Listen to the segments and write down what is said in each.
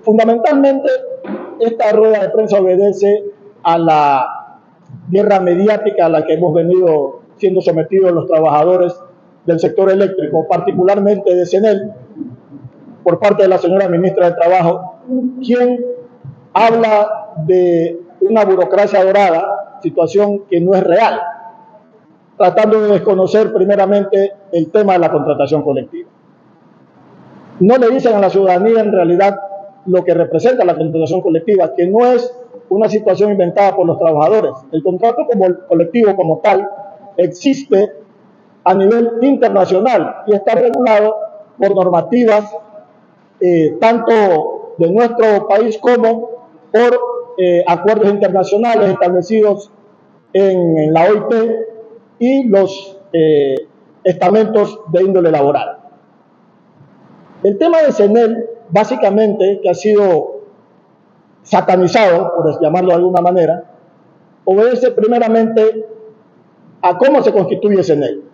Fundamentalmente, esta rueda de prensa obedece a la guerra mediática a la que hemos venido siendo sometidos los trabajadores del sector eléctrico, particularmente de CENEL, por parte de la señora ministra de Trabajo, quien habla de una burocracia dorada, situación que no es real, tratando de desconocer primeramente el tema de la contratación colectiva. No le dicen a la ciudadanía en realidad lo que representa la contratación colectiva, que no es una situación inventada por los trabajadores. El contrato colectivo como tal existe a nivel internacional y está regulado por normativas tanto de nuestro país como por acuerdos internacionales establecidos en la OIT y los estamentos de índole laboral. El tema de CENEL, básicamente, que ha sido satanizado, por llamarlo de alguna manera, obedece primeramente a cómo se constituye CENEL.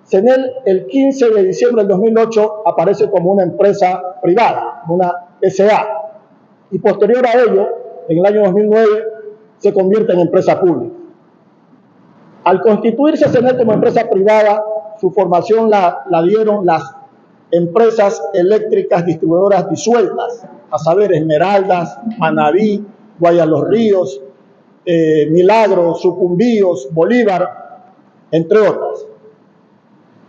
CENEL, el 15 de diciembre del 2008, aparece como una empresa privada, una SA, y posterior a ello, en el año 2009, se convierte en empresa pública. Al constituirse CENEL como empresa privada, su formación la dieron las empresas eléctricas distribuidoras disueltas, a saber, Esmeraldas, Manaví, Guaya Los Ríos, Milagro, Sucumbíos, Bolívar, entre otras.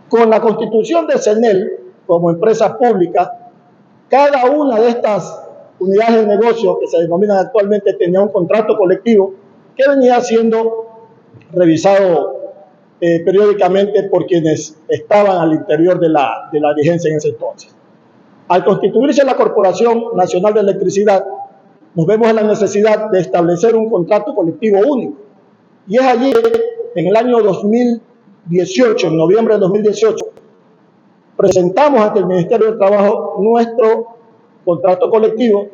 Con la constitución de CENEL como empresa pública, cada una de estas unidades de negocio que se denominan actualmente tenía un contrato colectivo que venía siendo revisado periódicamente por quienes estaban al interior de la vigencia en ese entonces. Al constituirse la Corporación Nacional de Electricidad, nos vemos en la necesidad de establecer un contrato colectivo único. Y es allí, en el año 2018, en noviembre de 2018, presentamos ante el Ministerio de Trabajo nuestro contrato colectivo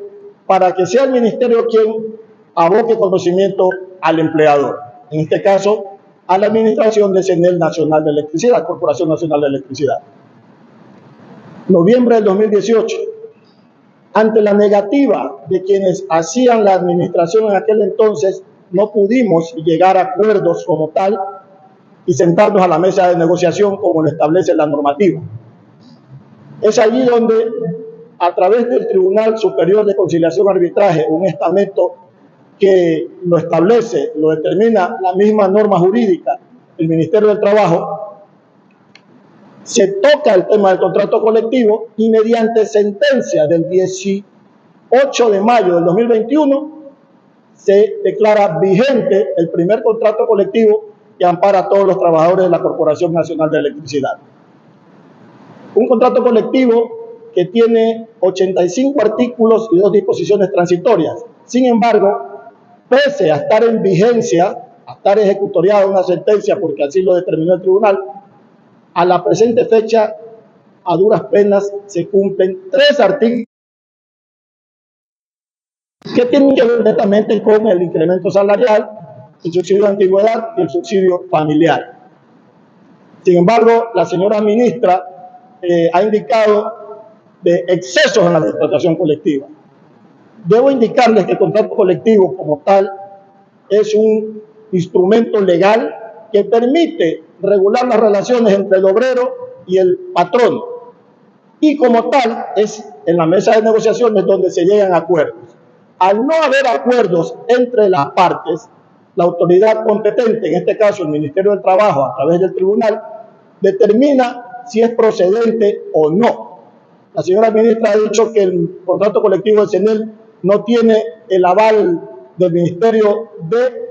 para que sea el Ministerio quien aboque conocimiento al empleador. En este caso, a la administración de CENEL Nacional de Electricidad, Corporación Nacional de Electricidad. Noviembre del 2018, ante la negativa de quienes hacían la administración en aquel entonces, no pudimos llegar a acuerdos como tal y sentarnos a la mesa de negociación como lo establece la normativa. Es allí donde, a través del Tribunal Superior de Conciliación y Arbitraje, un estamento que lo establece, lo determina la misma norma jurídica, el Ministerio del Trabajo, se toca el tema del contrato colectivo y mediante sentencia del 18 de mayo del 2021 se declara vigente el primer contrato colectivo que ampara a todos los trabajadores de la Corporación Nacional de Electricidad. Un contrato colectivo que tiene 85 artículos y 2 disposiciones transitorias. Sin embargo, pese a estar en vigencia, a estar ejecutoriada una sentencia, porque así lo determinó el tribunal, a la presente fecha, a duras penas, se cumplen 3 artículos que tienen que ver directamente con el incremento salarial, el subsidio de antigüedad y el subsidio familiar. Sin embargo, la señora ministra ha indicado de excesos en la contratación colectiva. Debo indicarles que el contrato colectivo como tal es un instrumento legal que permite regular las relaciones entre el obrero y el patrón. Y como tal es en la mesa de negociaciones donde se llegan a acuerdos. Al no haber acuerdos entre las partes, la autoridad competente, en este caso el Ministerio del Trabajo a través del tribunal, determina si es procedente o no. La señora ministra ha dicho que el contrato colectivo de CENEL no tiene el aval del Ministerio de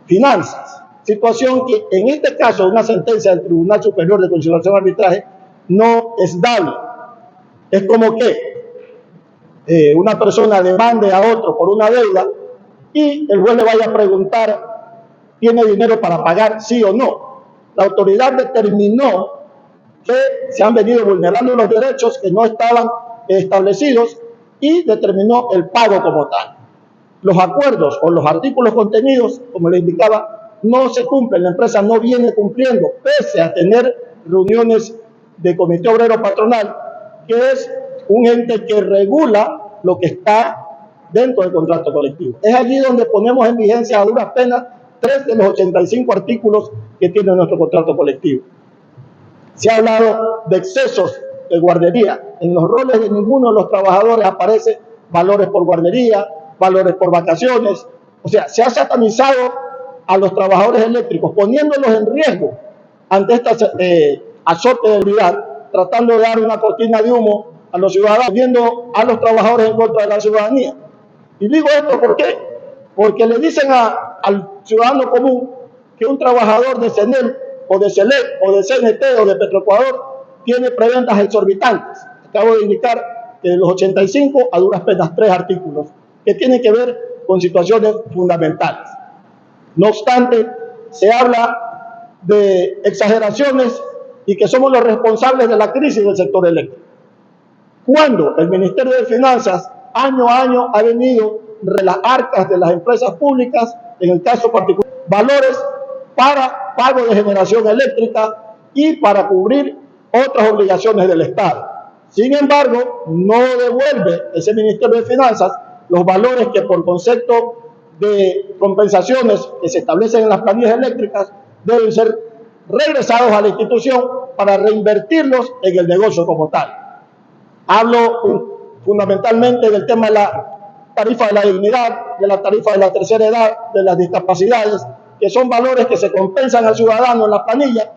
Finanzas, situación que en este caso una sentencia del Tribunal Superior de Conciliación y Arbitraje no es dable. Es como que una persona demande a otro por una deuda y el juez le vaya a preguntar, ¿tiene dinero para pagar sí o no? La autoridad determinó que se han venido vulnerando los derechos que no estaban establecidos y determinó el pago como tal. Los acuerdos o los artículos contenidos, como le indicaba, no se cumplen, la empresa no viene cumpliendo, pese a tener reuniones de comité obrero patronal, que es un ente que regula lo que está dentro del contrato colectivo. Es allí donde ponemos en vigencia a duras penas 3 de los 85 artículos que tiene nuestro contrato colectivo. Se ha hablado de excesos de guardería. En los roles de ninguno de los trabajadores aparece valores por guardería, valores por vacaciones. O sea, se ha satanizado a los trabajadores eléctricos, poniéndolos en riesgo ante esta azote de realidad, tratando de dar una cortina de humo a los ciudadanos, viendo a los trabajadores en contra de la ciudadanía. Y digo esto ¿por qué? Porque le dicen al ciudadano común que un trabajador de CENEL o de CELEC o de CNT o de Petroecuador tiene prebendas exorbitantes. Acabo de indicar que de los 85 a duras penas 3 artículos que tienen que ver con situaciones fundamentales. No obstante, se habla de exageraciones y que somos los responsables de la crisis del sector eléctrico. Cuando el Ministerio de Finanzas año a año ha venido de las arcas de las empresas públicas, en el caso particular, valores para pago de generación eléctrica y para cubrir otras obligaciones del Estado. Sin embargo, no devuelve ese Ministerio de Finanzas los valores que por concepto de compensaciones que se establecen en las planillas eléctricas deben ser regresados a la institución para reinvertirlos en el negocio como tal. Hablo fundamentalmente del tema de la tarifa de la dignidad, de la tarifa de la tercera edad, de las discapacidades, que son valores que se compensan al ciudadano en la planilla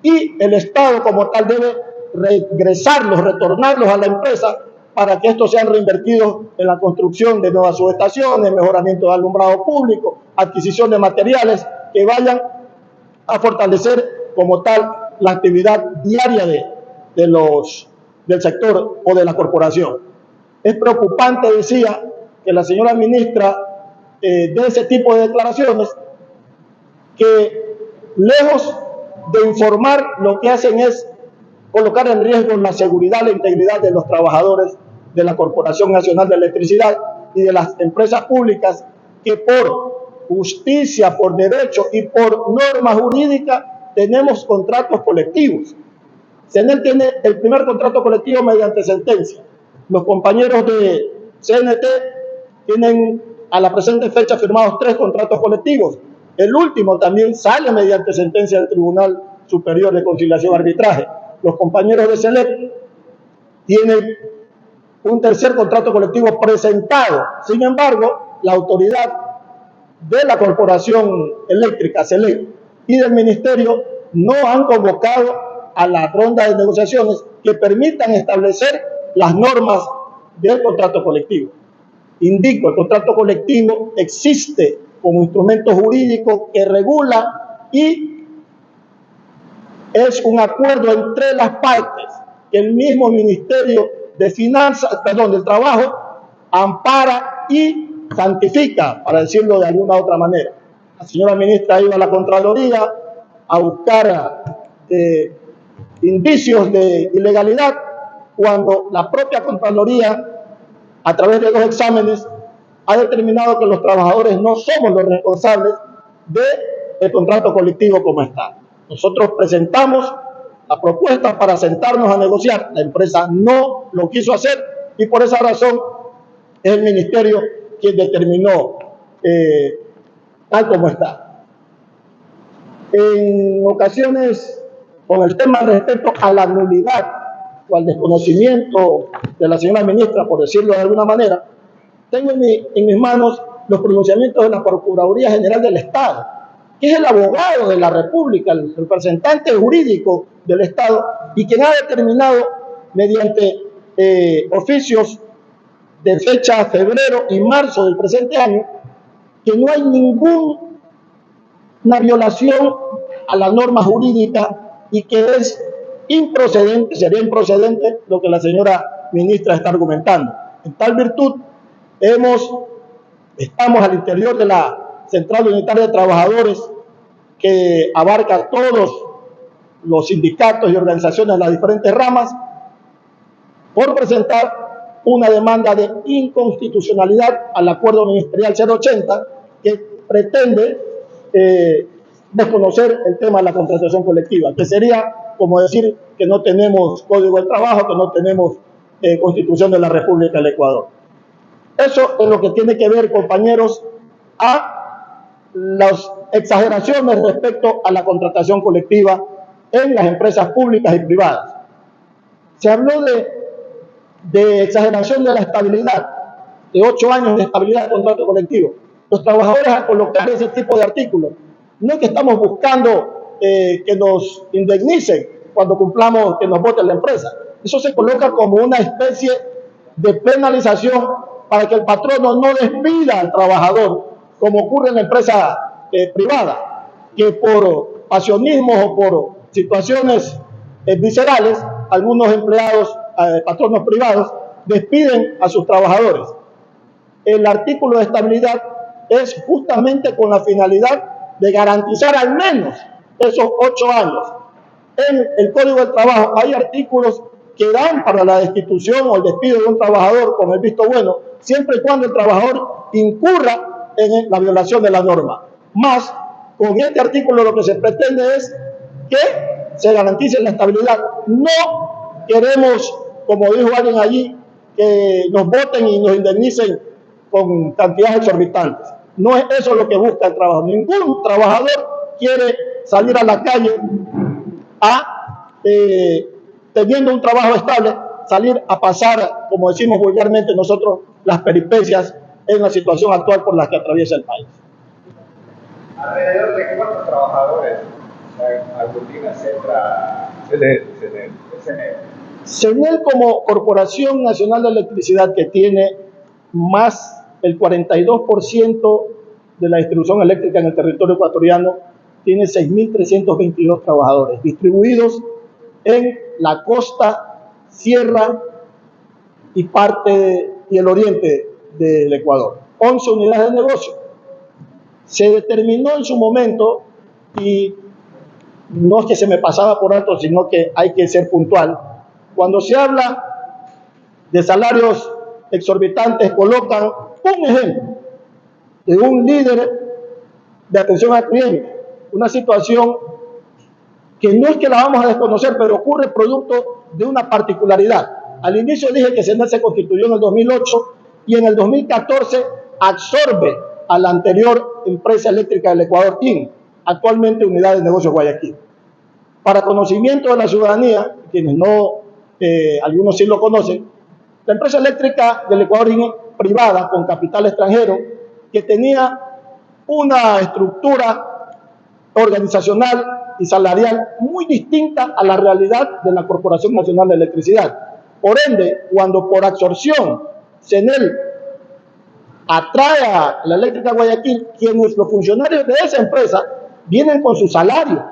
y el Estado como tal debe regresarlos, retornarlos a la empresa para que estos sean reinvertidos en la construcción de nuevas subestaciones, mejoramiento de alumbrado público, adquisición de materiales que vayan a fortalecer como tal la actividad diaria del sector o de la corporación. Es preocupante, decía, que la señora ministra de ese tipo de declaraciones que lejos de informar lo que hacen es colocar en riesgo la seguridad, la integridad de los trabajadores de la Corporación Nacional de Electricidad y de las empresas públicas que por justicia, por derecho y por norma jurídica tenemos contratos colectivos. CENEL tiene el primer contrato colectivo mediante sentencia. Los compañeros de CNT tienen a la presente fecha firmados 3 contratos colectivos. El último también sale mediante sentencia del Tribunal Superior de Conciliación y Arbitraje. Los compañeros de CELEC tienen un tercer contrato colectivo presentado. Sin embargo, la autoridad de la Corporación Eléctrica, CELEC, y del Ministerio no han convocado a la ronda de negociaciones que permitan establecer las normas del contrato colectivo. Indico, el contrato colectivo existe como instrumento jurídico que regula y es un acuerdo entre las partes que el mismo Ministerio de Finanzas, del Trabajo, ampara y santifica, para decirlo de alguna otra manera. La señora ministra iba a la Contraloría a buscar indicios de ilegalidad cuando la propia Contraloría, a través de 2 exámenes, ha determinado que los trabajadores no somos los responsables del contrato colectivo como está. Nosotros presentamos la propuesta para sentarnos a negociar. La empresa no lo quiso hacer y por esa razón es el Ministerio quien determinó tal como está. En ocasiones, con el tema respecto a la nulidad o al desconocimiento de la señora ministra, por decirlo de alguna manera, tengo en mis manos los pronunciamientos de la Procuraduría General del Estado, que es el abogado de la República, el representante jurídico del Estado, y quien ha determinado mediante oficios de fecha febrero y marzo del presente año que no hay ninguna violación a la norma jurídica y que es improcedente, sería improcedente lo que la señora ministra está argumentando. En tal virtud, estamos al interior de la Central Unitaria de Trabajadores que abarca todos los sindicatos y organizaciones de las diferentes ramas por presentar una demanda de inconstitucionalidad al acuerdo ministerial 080 que pretende desconocer el tema de la contratación colectiva, que sería como decir que no tenemos Código del Trabajo, que no tenemos Constitución de la República del Ecuador. Eso es lo que tiene que ver, compañeros, a las exageraciones respecto a la contratación colectiva en las empresas públicas y privadas. Se habló de exageración de la estabilidad, de 8 años de estabilidad del contrato colectivo. Los trabajadores al colocar ese tipo de artículos, no es que estamos buscando que nos indemnicen cuando cumplamos, que nos vote la empresa. Eso se coloca como una especie de penalización para que el patrono no despida al trabajador, como ocurre en la empresa privada, que por pasionismo o por situaciones viscerales, algunos empleados, patronos privados, despiden a sus trabajadores. El artículo de estabilidad es justamente con la finalidad de garantizar al menos esos 8 años. En el Código del Trabajo hay artículos que dan para la destitución o el despido de un trabajador con el visto bueno, siempre y cuando el trabajador incurra en la violación de la norma. Más, con este artículo lo que se pretende es que se garantice la estabilidad. No queremos, como dijo alguien allí, que nos voten y nos indemnicen con cantidades exorbitantes. No es eso lo que busca el trabajador. Ningún trabajador quiere salir a la calle teniendo un trabajo estable, salir a pasar, como decimos vulgarmente nosotros, las peripecias en la situación actual por la que atraviesa el país. ¿Alrededor de cuántos trabajadores aglutina CENEL? CENEL, como Corporación Nacional de Electricidad, que tiene más el 42% de la distribución eléctrica en el territorio ecuatoriano, tiene 6.322 trabajadores distribuidos en la costa, sierra y parte y el oriente del Ecuador. 11 unidades de negocio. Se determinó en su momento, y no es que se me pasaba por alto, sino que hay que ser puntual. Cuando se habla de salarios exorbitantes, colocan un ejemplo de un líder de atención al cliente, una situación que no es que la vamos a desconocer, pero ocurre producto de una particularidad. Al inicio dije que CENEL se constituyó en el 2008 y en el 2014 absorbe a la anterior empresa eléctrica del Ecuador, TIN, actualmente Unidad de Negocios Guayaquil. Para conocimiento de la ciudadanía, quienes no, algunos sí lo conocen, la empresa eléctrica del Ecuador es privada con capital extranjero que tenía una estructura organizacional y salarial muy distinta a la realidad de la Corporación Nacional de Electricidad. Por ende, cuando por absorción CENEL atrae a la eléctrica Guayaquil, quienes los funcionarios de esa empresa vienen con su salario.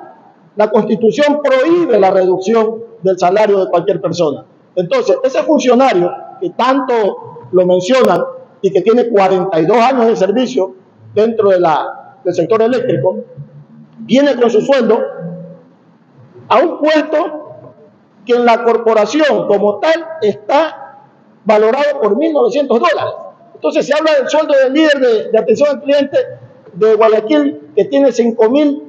La Constitución prohíbe la reducción del salario de cualquier persona. Entonces, ese funcionario que tanto lo mencionan y que tiene 42 años de servicio dentro del sector eléctrico, viene con su sueldo a un puesto que en la corporación como tal está valorado por $1.900. Entonces se habla del sueldo del líder de atención al cliente de Guayaquil, que tiene $5.000,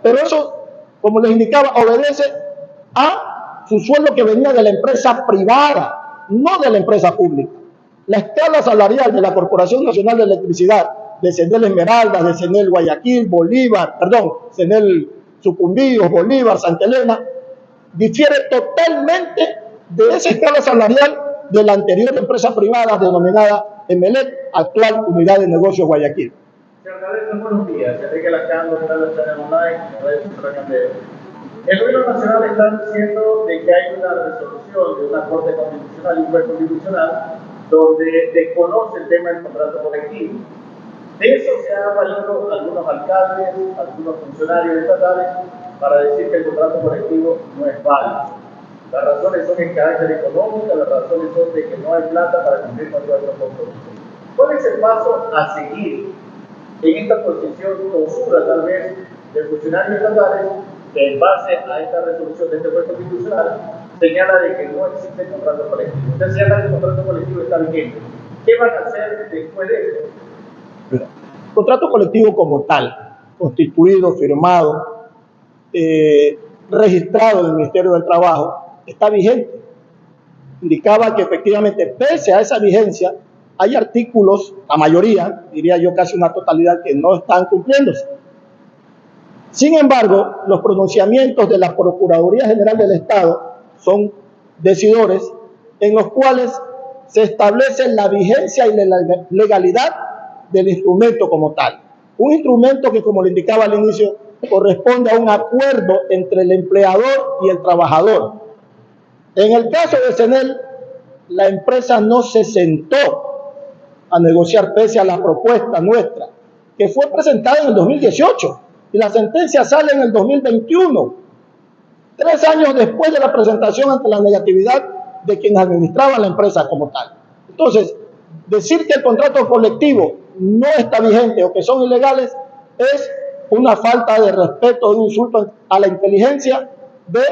pero eso, como les indicaba, obedece a su sueldo que venía de la empresa privada, no de la empresa pública. La escala salarial de la Corporación Nacional de Electricidad, de CENEL Esmeraldas, de CENEL Guayaquil, CENEL Sucumbíos, Bolívar, Santa Elena, difiere totalmente de esa escala salarial de la anterior empresa privada denominada EMELEC, actual Unidad de Negocios Guayaquil. Buenos días, Enrique Lacando, de la Channel Online, el gobierno nacional está diciendo de que hay una resolución de una Corte Constitucional y un juez constitucional donde desconoce el tema del contrato colectivo. De eso se han valido algunos alcaldes, algunos funcionarios estatales para decir que el contrato colectivo no es válido. Las razones son en carácter económico, las razones son de que no hay plata para cumplir con nuestros compromisos. ¿Cuál es el paso a seguir en esta posición oscura, tal vez, de funcionarios estatales que en base a esta resolución de este juez constitucional señala de que no existe contrato colectivo? Usted señala que el contrato colectivo está vigente. ¿Qué van a hacer después de esto? El contrato colectivo como tal, constituido, firmado, registrado en el Ministerio del Trabajo, está vigente. Indicaba que efectivamente, pese a esa vigencia, hay artículos, la mayoría, diría yo casi una totalidad, que no están cumpliéndose. Sin embargo, los pronunciamientos de la Procuraduría General del Estado son decidores en los cuales se establece la vigencia y la legalidad del instrumento como tal. Un instrumento que, como le indicaba al inicio, corresponde a un acuerdo entre el empleador y el trabajador. En el caso de CENEL, la empresa no se sentó a negociar pese a la propuesta nuestra, que fue presentada en el 2018 y la sentencia sale en el 2021, 3 años después de la presentación ante la negatividad de quienes administraban la empresa como tal. Entonces, decir que el contrato colectivo no está vigente o que son ilegales es una falta de respeto, un insulto a la inteligencia de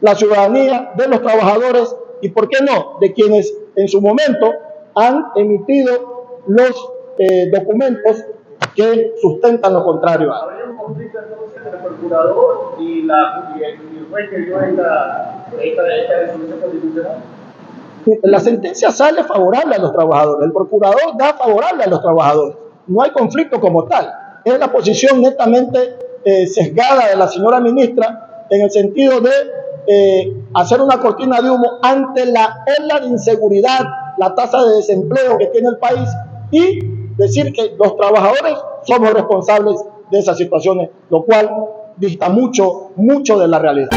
la ciudadanía, de los trabajadores y, ¿por qué no?, de quienes en su momento han emitido los documentos que sustentan lo contrario. ¿Habría un conflicto entonces entre el procurador y el juez que dio esta resolución constitucional? La sentencia sale favorable a los trabajadores, el procurador da favorable a los trabajadores, no hay conflicto como tal, es la posición netamente sesgada de la señora ministra en el sentido de hacer una cortina de humo ante la ola de inseguridad, la tasa de desempleo que tiene el país y decir que los trabajadores somos responsables de esas situaciones, lo cual dista mucho de la realidad.